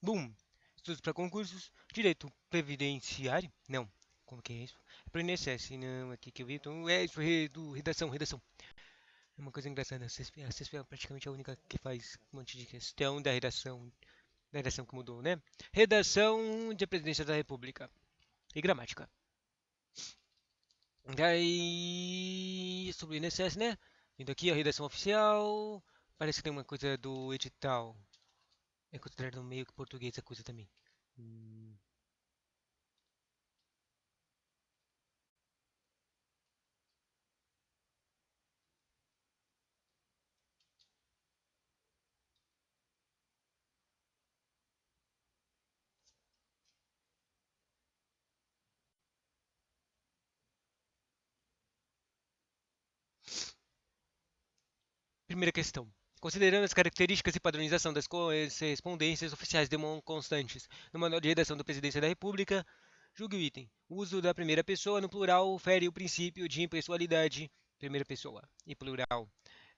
Boom! Estudos para concursos, direito previdenciário? Não. Como que é isso? É para o INSS, não, aqui que eu vi. Então, é isso, redação. É uma coisa engraçada, a CESP é praticamente a única que faz um monte de questão da redação que mudou, né? Redação de Presidência da República e gramática. Daí, sobre o INSS, né? Vindo aqui a redação oficial, parece que tem uma coisa do edital. É considerado meio que português a coisa também. Hum, Primeira questão. Considerando as características e padronização das correspondências oficiais constantes no Manual de Redação da Presidência da República, julgue o item. O uso da primeira pessoa no plural fere o princípio de impessoalidade, primeira pessoa, e plural.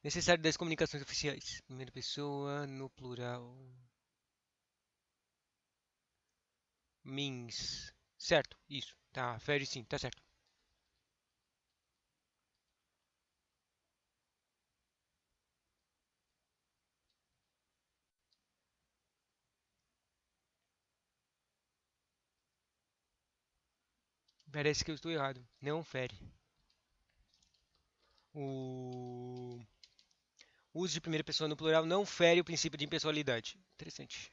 Necessário das comunicações oficiais. Primeira pessoa no plural. Means. Certo, isso. Tá, fere sim, tá certo. Parece que eu estou errado. Não fere. O uso de primeira pessoa no plural não fere o princípio de impessoalidade. Interessante.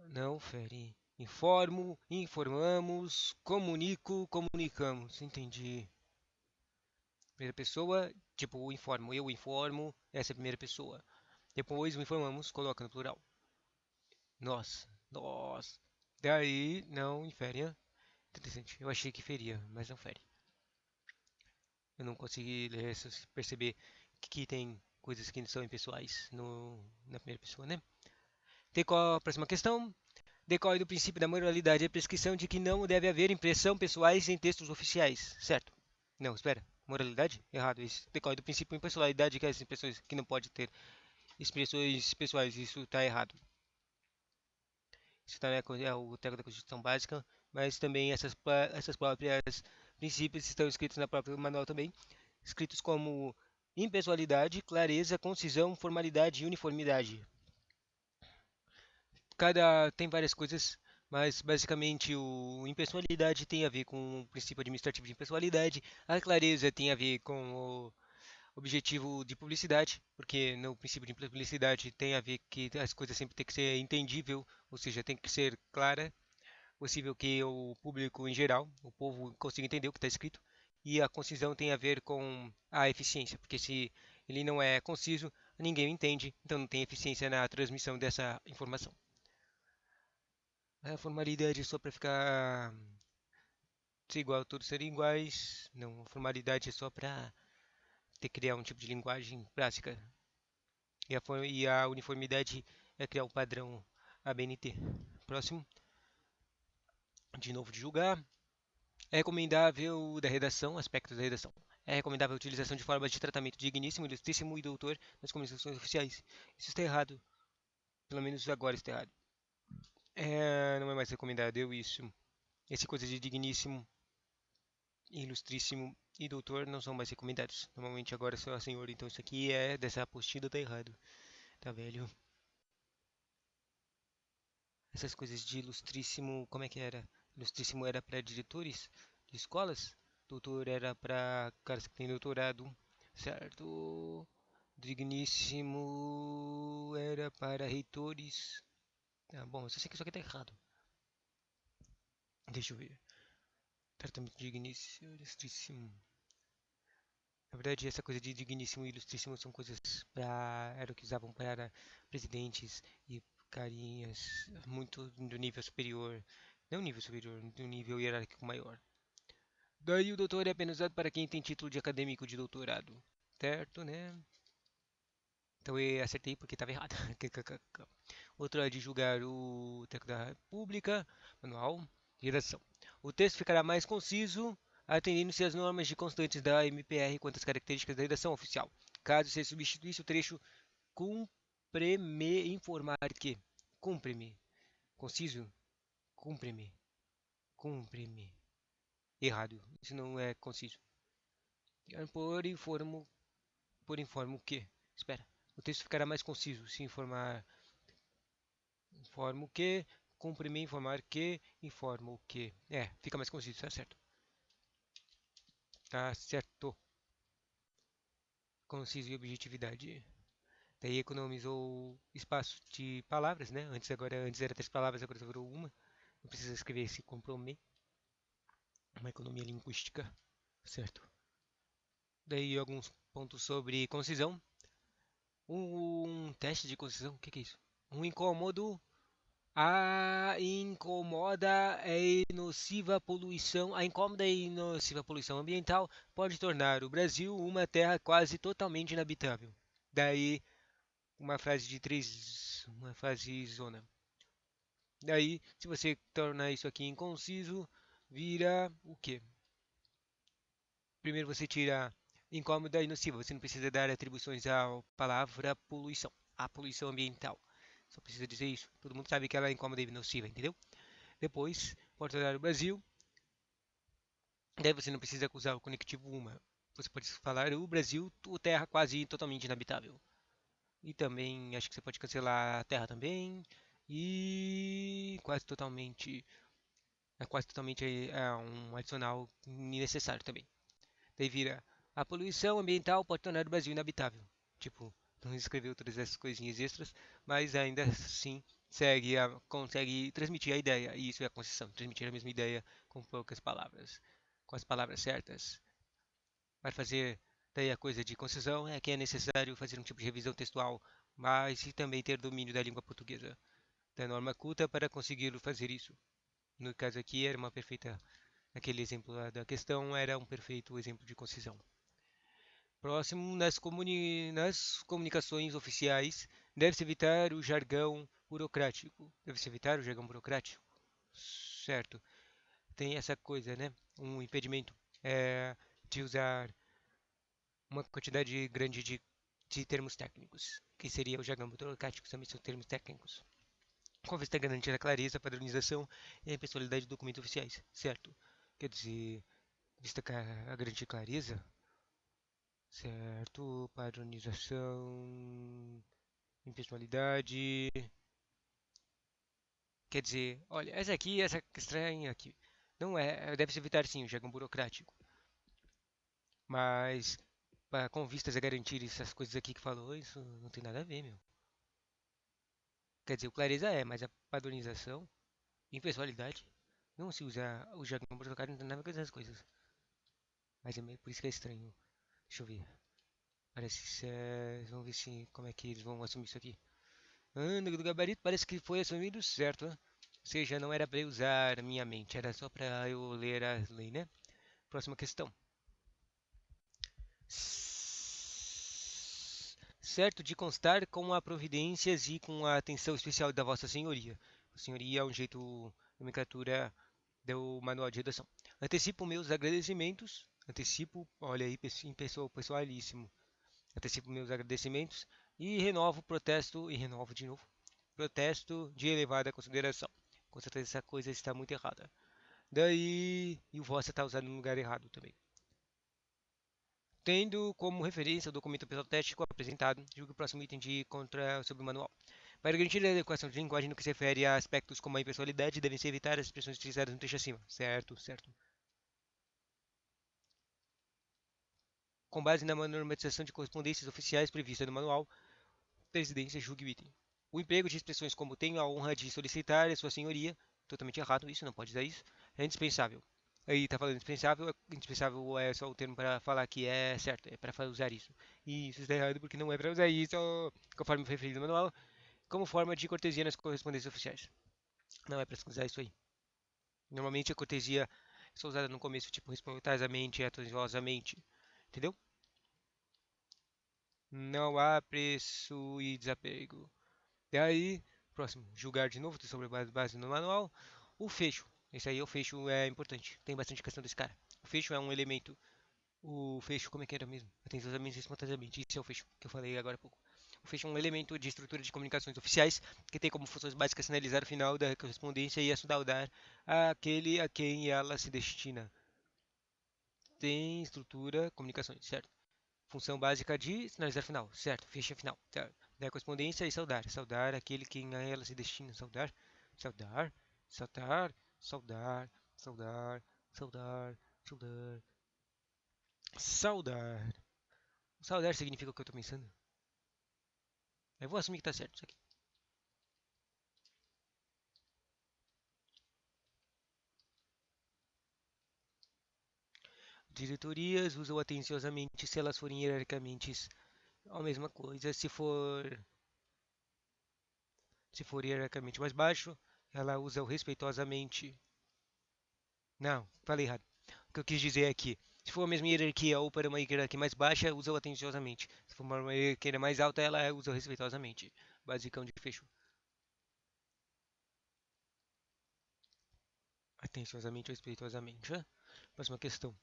Não fere. Informo, informamos, comunico, comunicamos. Entendi. Primeira pessoa, tipo, informo. Eu informo, essa é a primeira pessoa. Depois o informamos, coloca no plural. Nós. Daí não infere, né? Interessante. Eu achei que feria, mas não fere. Eu não consegui ler perceber que tem coisas que são impessoais na primeira pessoa, né? Qual a próxima questão? Decorre do princípio da moralidade e a prescrição de que não deve haver impressão pessoais em textos oficiais, certo? Não, espera. Moralidade? Errado. Isso decorre do princípio de impessoalidade que as impressões que não pode ter expressões pessoais. Isso está errado. Isso tá, é o texto da Constituição Básica, mas também essas próprias princípios estão escritos na própria manual também, escritos como impessoalidade, clareza, concisão, formalidade e uniformidade. Cada tem várias coisas, mas basicamente o impessoalidade tem a ver com o princípio administrativo de impessoalidade, a clareza tem a ver com o objetivo de publicidade, porque no princípio de publicidade tem a ver que as coisas sempre têm que ser entendível, ou seja, tem que ser clara, possível que o público em geral, o povo consiga entender o que está escrito, e a concisão tem a ver com a eficiência, porque se ele não é conciso, ninguém entende, então não tem eficiência na transmissão dessa informação. A formalidade é só para ficar ser igual, todos serem iguais. Não, a formalidade é só para ter criar um tipo de linguagem básica. E a uniformidade é criar um padrão ABNT. Próximo, de novo de julgar. É recomendável da redação, aspectos da redação. É recomendável a utilização de formas de tratamento digníssimo, ilustríssimo e doutor nas comunicações oficiais. Isso está errado. Pelo menos agora está errado. Não é mais recomendável isso. Esse coisa de digníssimo, ilustríssimo e doutor não são mais recomendados. Normalmente agora só senhor, então isso aqui é dessa apostila tá errado. Tá velho. Essas coisas de ilustríssimo, como é que era? Ilustríssimo era para diretores de escolas, doutor era para caras que têm doutorado, certo? Digníssimo era para reitores. Ah, bom, eu só sei que isso aqui tá errado. Deixa eu ver. Tratamento digníssimo, ilustríssimo. Na verdade, essa coisa de digníssimo e ilustríssimo são coisas para era o que usavam para presidentes e carinhas muito do nível superior, não nível superior, do nível hierárquico maior. Daí o doutor é apenas usado para quem tem título de acadêmico de doutorado, certo, né? Então eu acertei porque estava errado. Outro é de julgar o texto da República, manual de redação. O texto ficará mais conciso, atendendo-se às normas de constantes da MPR quanto às características da redação oficial. Caso se substituísse o trecho cumpre-me informar que. Cumpre-me. Conciso? Cumpre-me. Cumpre-me. Errado. Isso não é conciso. Por informo o quê? Espera. O texto ficará mais conciso se informar. Informo o quê? Cumpre-me informar que. Informo o quê? É, fica mais conciso, tá certo. Tá certo. Conciso e objetividade. Daí economizou espaço de palavras, né? Antes era 3 palavras, agora só virou uma. Não precisa escrever esse compromet. Uma economia linguística, certo? Daí alguns pontos sobre concisão. Um teste de concisão, o que que é isso? Um incômodo. A incomoda e nociva poluição. A incômoda e nociva poluição ambiental pode tornar o Brasil uma terra quase totalmente inabitável. Daí uma frase de uma frase zona. Daí, se você tornar isso aqui inconciso, vira o quê? Primeiro você tira incômoda e nociva. Você não precisa dar atribuições à palavra poluição, à poluição ambiental. Só precisa dizer isso. Todo mundo sabe que ela é incômoda e nociva, entendeu? Depois, pode tornar o Brasil. Daí você não precisa usar o conectivo uma. Você pode falar o Brasil, terra quase totalmente inabitável. E também acho que você pode cancelar a terra também. E quase totalmente é um adicional necessário também. Daí vira a poluição ambiental pode tornar o Brasil inabitável. Tipo, não escreveu todas essas coisinhas extras, mas ainda assim consegue transmitir a ideia. E isso é a concessão, transmitir a mesma ideia com poucas palavras, com as palavras certas. Para fazer daí a coisa de concisão é que é necessário fazer um tipo de revisão textual, mas e também ter domínio da língua portuguesa, da norma culta para conseguir fazer isso. No caso aqui era uma perfeita, aquele exemplo lá da questão era um perfeito exemplo de concisão. Próximo, nas comunicações oficiais, deve-se evitar o jargão burocrático. Deve-se evitar o jargão burocrático. Certo. Tem essa coisa, né? Um impedimento é, de usar uma quantidade grande de termos técnicos, que seria o jargão burocrático, também são termos técnicos. Com vista a garantir a clareza, a padronização e a impessoalidade de documentos oficiais, certo? Quer dizer, vista a garantir clareza, certo? Padronização, impessoalidade. Quer dizer, olha, essa estranha aqui. Não deve-se evitar sim o jargão burocrático, mas com vistas a garantir essas coisas aqui que falou, isso não tem nada a ver, meu. Quer dizer, o clareza mas a padronização, impessoalidade, não se usa o jargão burocrático, não tem nada a ver com essas coisas. Mas por isso que é estranho. Deixa eu ver. Vamos ver se como é que eles vão assumir isso aqui. Do gabarito parece que foi assumido certo, né? Ou seja, não era para eu usar a minha mente, era só para eu ler a lei, né? Próxima questão. Certo de constar com a providências e com a atenção especial da Vossa Senhoria. Senhoria é um jeito, nomenclatura do manual de redação. Antecipo meus agradecimentos. Antecipo, olha aí, em pessoal, pessoalíssimo. Antecipo meus agradecimentos e renovo o protesto, e renovo de novo, protesto de elevada consideração. Com certeza essa coisa está muito errada. Daí, e o vossa está usado no lugar errado também. Tendo como referência o documento protético apresentado, julgue o próximo item de contra sobre o manual. Para garantir a adequação de linguagem no que se refere a aspectos como a impessoalidade, devem-se evitar as expressões utilizadas no trecho acima. Certo, certo. Com base na normatização de correspondências oficiais prevista no manual, presidência julgue o item. O emprego de expressões como tenho a honra de solicitar a sua senhoria, totalmente errado isso, não pode usar isso, é indispensável. Aí tá falando indispensável é só o termo para falar que é certo, é para usar isso. E isso está errado porque não é para usar isso, conforme referido no manual, como forma de cortesia nas correspondências oficiais. Não é para usar isso aí. Normalmente a cortesia é só usada no começo, tipo respeitosamente, atenciosamente, entendeu? Não há preço e desapego. E aí, próximo, julgar de novo, sobre base no manual. O fecho. Esse aí, o fecho é importante. Tem bastante questão desse cara. O fecho é um elemento. O fecho, como é que era mesmo? Atenciosamente e espontaneamente. Isso é o fecho que eu falei agora há pouco. O fecho é um elemento de estrutura de comunicações oficiais que tem como funções básicas sinalizar o final da correspondência e saudar aquele a quem ela se destina. Tem estrutura, comunicações, certo? Função básica de sinalizar final, certo? Fecha final, certo? Da correspondência e saudar. Saudar aquele quem a ela se destina. Saudar, saudar, saudar, saudar, saudar, saudar, saudar, saudar. Saudar significa o que eu tô pensando? Eu vou assumir que tá certo isso aqui. Diretorias usam atenciosamente se elas forem hierarquicamente a mesma coisa. Se for hierarquicamente mais baixo, ela usa o respeitosamente. Não, falei errado. O que eu quis dizer é que, se for a mesma hierarquia ou para uma hierarquia mais baixa, usa o atenciosamente. Se for para uma hierarquia mais alta, ela usa o respeitosamente. Basicão de fecho. Atenciosamente ou respeitosamente. Próxima questão.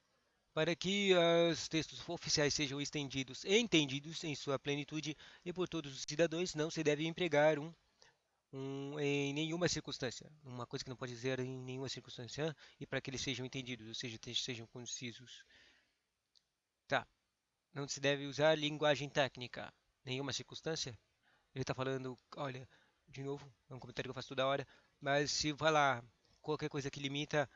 Para que os textos oficiais sejam estendidos e entendidos em sua plenitude e por todos os cidadãos, não se deve empregar em nenhuma circunstância. Uma coisa que não pode dizer em nenhuma circunstância, e para que eles sejam entendidos, ou seja, sejam concisos. Tá. Não se deve usar linguagem técnica. Nenhuma circunstância. Ele está falando, olha, de novo, é um comentário que eu faço toda hora, mas se falar qualquer coisa que limita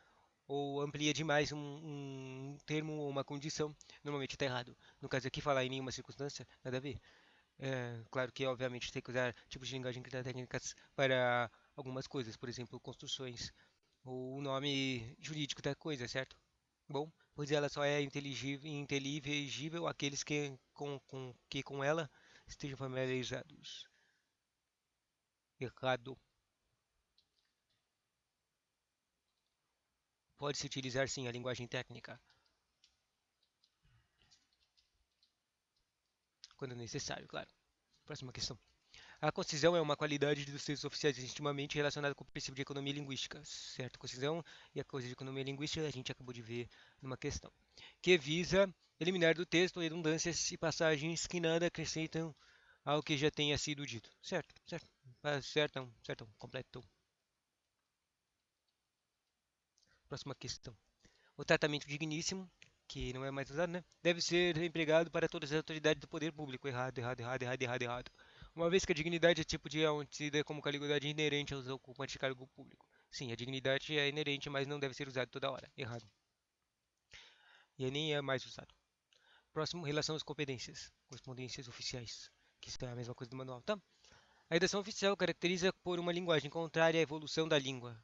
ou amplia demais um termo ou uma condição, normalmente está errado. No caso aqui, falar em nenhuma circunstância, nada a ver. É, claro que, obviamente, tem que usar tipos de linguagem técnicas para algumas coisas, por exemplo, construções ou o nome jurídico da coisa, certo? Bom, pois ela só é inteligível àqueles que com ela estejam familiarizados. Errado. Pode-se utilizar sim a linguagem técnica, quando necessário, claro. Próxima questão. A concisão é uma qualidade dos textos oficiais intimamente relacionada com o princípio de economia linguística, certo? Concisão e a coisa de economia linguística a gente acabou de ver numa questão, que visa eliminar do texto redundâncias e passagens que nada acrescentam ao que já tenha sido dito. Certo, certo, certo, certo, completo. Próxima questão. O tratamento digníssimo, que não é mais usado, né? Deve ser empregado para todas as autoridades do poder público. Errado, errado, errado, errado, errado, errado. Uma vez que a dignidade é tipo de tida como qualidade inerente aos ocupantes de cargo público. Sim, a dignidade é inerente, mas não deve ser usado toda hora. Errado. E nem é mais usado. Próximo, relação às competências. Correspondências oficiais. Que isso é a mesma coisa do manual, tá? A redação oficial caracteriza por uma linguagem contrária à evolução da língua.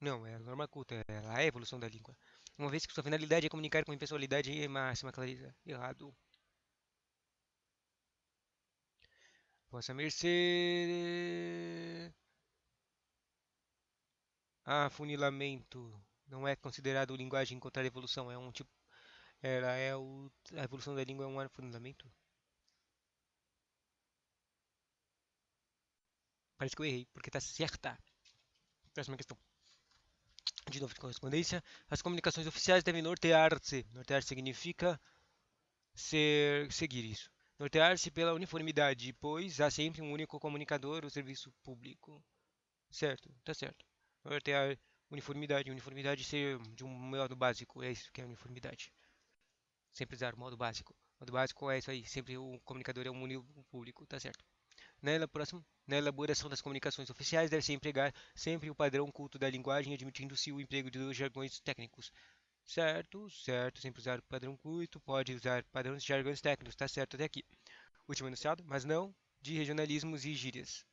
Não, é a norma culta, ela é a evolução da língua. Uma vez que sua finalidade é comunicar com impessoalidade e máxima clareza. Errado. Vossa mercê. Afunilamento. Não é considerado linguagem contrária à evolução. É um tipo. A evolução da língua é um afunilamento? Parece que eu errei, porque tá certa. Próxima questão. De novo de correspondência. As comunicações oficiais devem nortear-se. Nortear significa seguir isso. Nortear-se pela uniformidade, pois há sempre um único comunicador ou serviço público. Certo, tá certo. Nortear uniformidade. Uniformidade ser de um modo básico. É isso que é uniformidade. Sempre usar o modo básico. O modo básico é isso aí. Sempre o comunicador é um único público. Tá certo. Na elaboração das comunicações oficiais, deve-se empregar sempre o padrão culto da linguagem, admitindo-se o emprego de jargões técnicos. Certo, certo. Sempre usar o padrão culto, pode usar padrões de jargões técnicos. Tá certo até aqui. Último enunciado, mas não de regionalismos e gírias.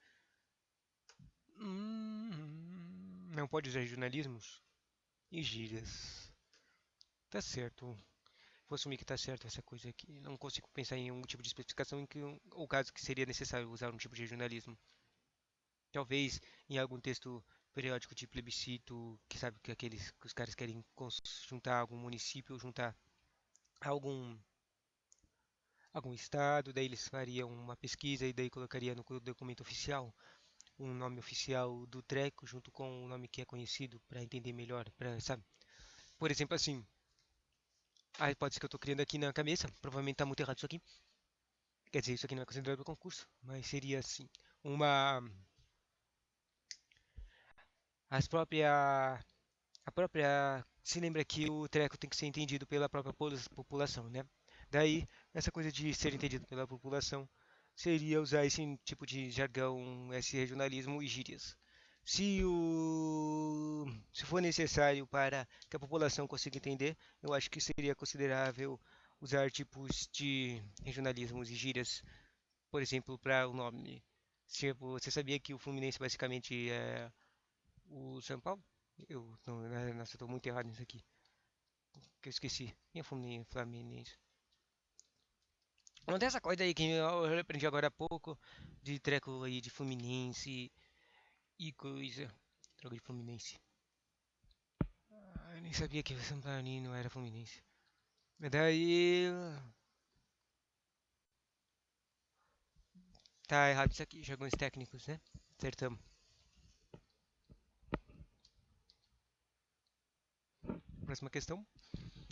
Não pode usar regionalismos e gírias. Tá certo. Vou assumir que tá certo essa coisa aqui. Não consigo pensar em um tipo de especificação em que, ou caso que seria necessário usar um tipo de regionalismo. Talvez em algum texto periódico de plebiscito, que sabe que aqueles que os caras querem juntar algum município ou juntar algum estado, daí eles fariam uma pesquisa e daí colocaria no documento oficial um nome oficial do treco junto com o nome que é conhecido para entender melhor, para, sabe? Por exemplo, assim, a hipótese que eu estou criando aqui na cabeça, provavelmente está muito errado isso aqui, Quer dizer, isso aqui não é considerado concurso, mas seria assim, uma as própria a própria se lembra que o treco tem que ser entendido pela própria população, né? Daí, essa coisa de ser entendido pela população seria usar esse tipo de jargão, esse regionalismo e gírias. Se for necessário para que a população consiga entender, eu acho que seria considerável usar tipos de regionalismos e gírias, por exemplo, para o nome. Tipo, você sabia que o Fluminense basicamente é o São Paulo? Eu não, nossa, eu tô muito errado nisso aqui. Que eu esqueci. Quem é Fluminense? Não tem essa coisa aí que eu aprendi agora há pouco de treco aí de Fluminense e coisa. Troca de Fluminense. Ah, eu nem sabia que o São Paulo era Fluminense. Mas daí. Tá errado isso aqui. Jargões técnicos, né? Acertamos. Próxima questão.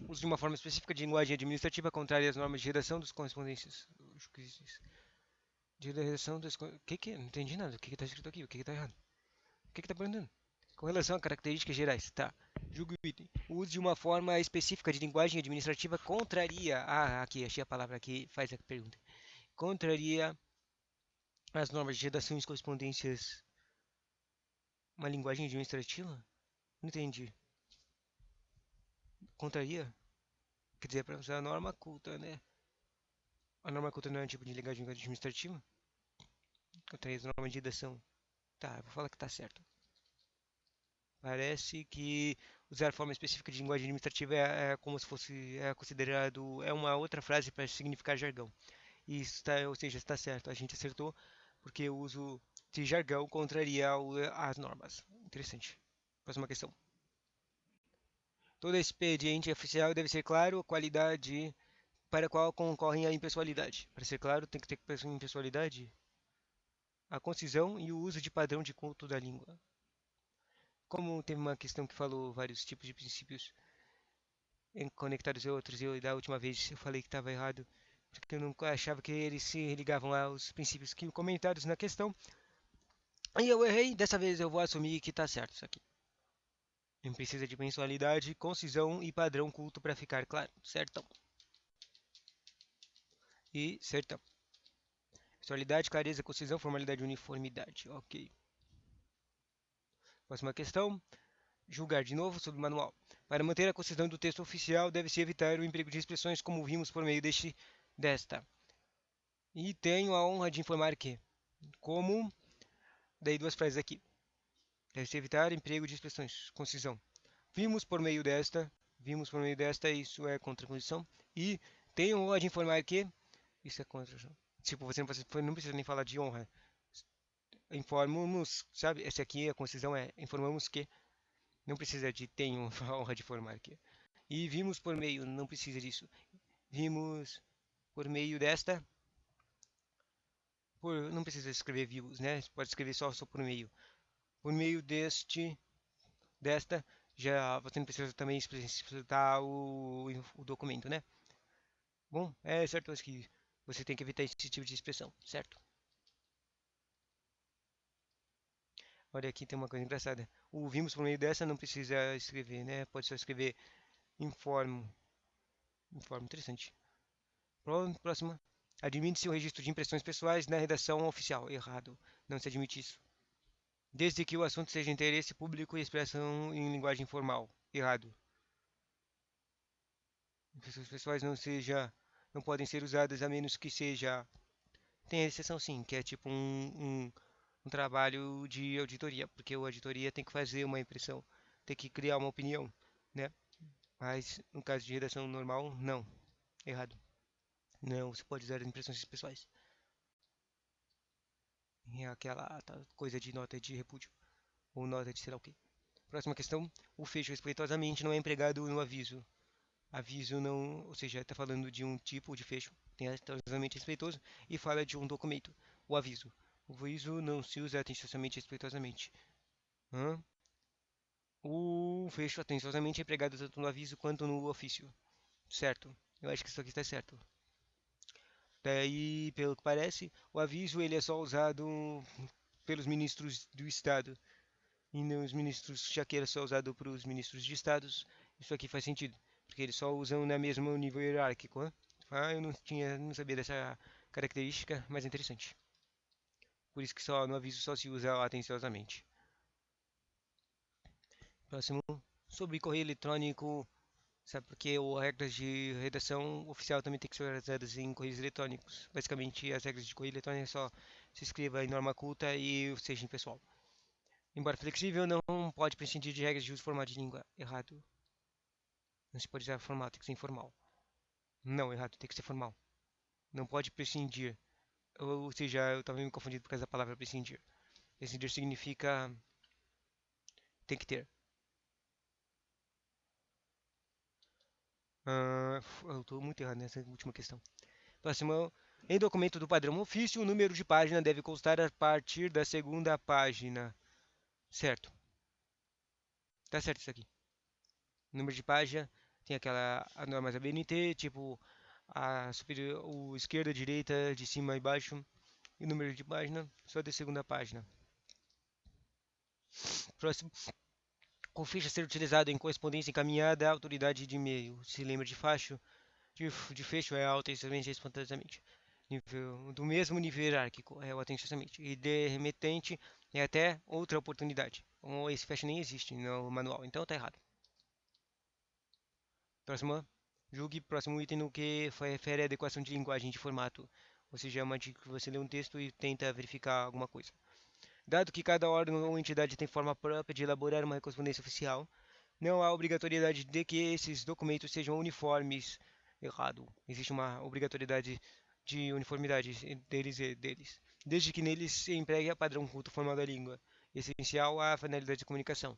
Uso de uma forma específica de linguagem administrativa contrária às normas de redação dos correspondências. Juízes. De redação dos. O que que é? Não entendi nada. O que que tá escrito aqui? O que que tá errado? O que que tá perguntando? Com relação a características gerais, tá. Julgo o item. O uso de uma forma específica de linguagem administrativa contraria. Ah, aqui, achei a palavra que faz a pergunta. Contraria as normas de redação e correspondências. Uma linguagem administrativa? Não entendi. Contraria? Quer dizer, para usar a norma culta, né? A norma culta não é um tipo de linguagem administrativa? Contraria as normas de redação. Tá, vou falar que tá certo. Parece que usar forma específica de linguagem administrativa é como se fosse considerado uma outra frase para significar jargão. E está, ou seja, está certo, a gente acertou, porque o uso de jargão contraria as normas. Interessante. Próxima questão. Todo expediente oficial deve ser claro, qualidade para a qual concorrem a impessoalidade. Para ser claro, tem que ter impessoalidade, a concisão e o uso de padrão de culto da língua. Como tem uma questão que falou vários tipos de princípios conectados a outros, e eu da última vez eu falei que estava errado, porque eu não achava que eles se ligavam aos princípios que comentados na questão. E eu errei, dessa vez eu vou assumir que está certo isso aqui. Não precisa de mensualidade, concisão e padrão culto para ficar claro, certo? E certo. Mensualidade, clareza, concisão, formalidade e uniformidade. Ok. Próxima questão. Julgar de novo sobre o manual. Para manter a concisão do texto oficial, deve-se evitar o emprego de expressões como vimos por meio desta. E tenho a honra de informar que, como, daí duas frases aqui. Deve-se evitar emprego de expressões, concisão. Vimos por meio desta, isso é contraposição. E tenho honra de informar que, isso é contra. Tipo, você não precisa nem falar de honra. Informamos, sabe? Essa aqui, a concisão é informamos que, não precisa de tenho a honra de informar que. E vimos por meio, não precisa disso. Vimos por meio desta, não precisa escrever vimos, né? Pode escrever só por meio. Por meio desta, já você não precisa também explicitar o documento, né? Bom, é certo, acho que você tem que evitar esse tipo de expressão, certo? Olha aqui tem uma coisa engraçada. O vimos por meio dessa não precisa escrever, né? Pode só escrever informo. Informo, interessante. Próxima. Admite-se o registro de impressões pessoais na redação oficial. Errado. Não se admite isso. Desde que o assunto seja interesse público e expressão em linguagem formal. Errado. Impressões pessoais não podem ser usadas a menos que seja. Tem a exceção sim, que é tipo um trabalho de auditoria, porque a auditoria tem que fazer uma impressão, tem que criar uma opinião, né? Mas no caso de redação normal, não. Errado. Não, você pode usar impressões pessoais. É aquela coisa de nota de repúdio, ou nota de sei lá o quê. Próxima questão. O fecho respeitosamente não é empregado no aviso. Aviso não, ou seja, está falando de um tipo de fecho, tem atenciosamente respeitoso, e fala de um documento, o aviso. O aviso não se usa atenciosamente respeitosamente. Hã? O fecho atenciosamente é empregado tanto no aviso quanto no ofício. Certo. Eu acho que isso aqui está certo. Daí, pelo que parece, o aviso ele é só usado pelos ministros do Estado. E nos ministros, já que ele é só usado para os ministros de Estados, isso aqui faz sentido. Porque eles só usam na mesma nível hierárquico. Né? Eu não sabia dessa característica, mas é interessante. Por isso que só no aviso só se usa atenciosamente. Próximo, sobre correio eletrônico, sabe porque as regras de redação oficial também tem que ser usadas em correios eletrônicos. Basicamente, as regras de correio eletrônico é só se escreva em norma culta e seja em pessoal. Embora flexível, não pode prescindir de regras de uso formal de língua. Errado. Não se pode usar formal, tem que ser informal. Não, errado, tem que ser formal. Não pode prescindir. Ou seja, eu estava me confundindo por causa da palavra prescindir. Prescindir significa tem que ter. Eu estou muito errado nessa última questão. Próximo. Em documento do padrão ofício, o número de página deve constar a partir da segunda página. Certo. Tá certo isso aqui. Número de página tem aquela a normas ABNT, tipo a superior, o esquerda, direita, de cima e baixo. E o número de página só da segunda página. Próximo. Com ficha ser utilizado em correspondência encaminhada à autoridade de e-mail. Se lembra de facho? De fecho é alta excelente espontaneamente. Do mesmo nível hierárquico é o atenciosamente. E de remetente é até outra oportunidade. Esse fecho nem existe no manual, então tá errado. Próximo. Julgue próximo item no que refere à adequação de linguagem de formato. Ou seja, é uma dica que você lê um texto e tenta verificar alguma coisa. Dado que cada órgão ou entidade tem forma própria de elaborar uma correspondência oficial, não há obrigatoriedade de que esses documentos sejam uniformes. Errado. Existe uma obrigatoriedade de uniformidade deles, desde que neles se empregue a padrão culto formal da língua, essencial à finalidade de comunicação.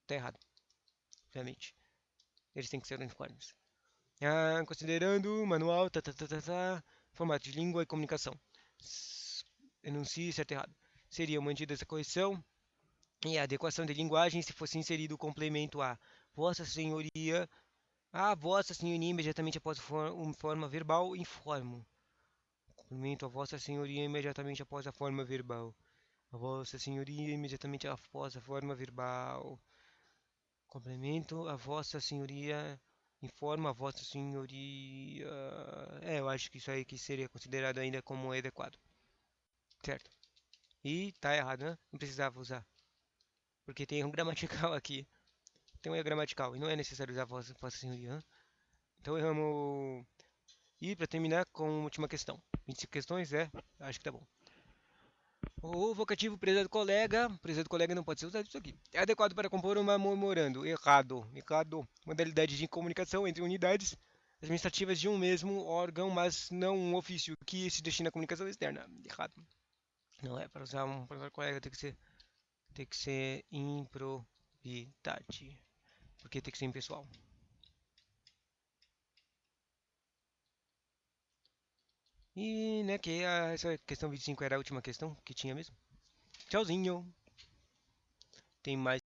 Está errado, obviamente. Eles têm que ser uniformes. Considerando manual, formato de língua e comunicação. Enuncie certo e errado. Seria mantida essa correção e a adequação de linguagem se fosse inserido o complemento a Vossa Senhoria. Vossa Senhoria imediatamente após forma verbal, informo. Complemento a Vossa Senhoria imediatamente após a forma verbal. A Vossa Senhoria imediatamente após a forma verbal. Complemento a Vossa Senhoria. Informa a Vossa Senhoria. Eu acho que isso aí que seria considerado ainda como adequado. Certo. E tá errado, né? Não precisava usar. Porque tem erro gramatical aqui. Tem um erro gramatical e não é necessário usar Vossa Senhoria. Né? Então erramos. E para terminar com a última questão. 25 questões, acho que tá bom. O vocativo prezado colega não pode ser usado isso aqui. É adequado para compor uma memorando. Errado. Errado. Modalidade de comunicação entre unidades administrativas de um mesmo órgão, mas não um ofício que se destina à comunicação externa. Errado. Não é para usar um prezado colega, tem que ser improvidade. Porque tem que ser impessoal. E, né, essa questão 25 era a última questão que tinha mesmo. Tchauzinho. Tem mais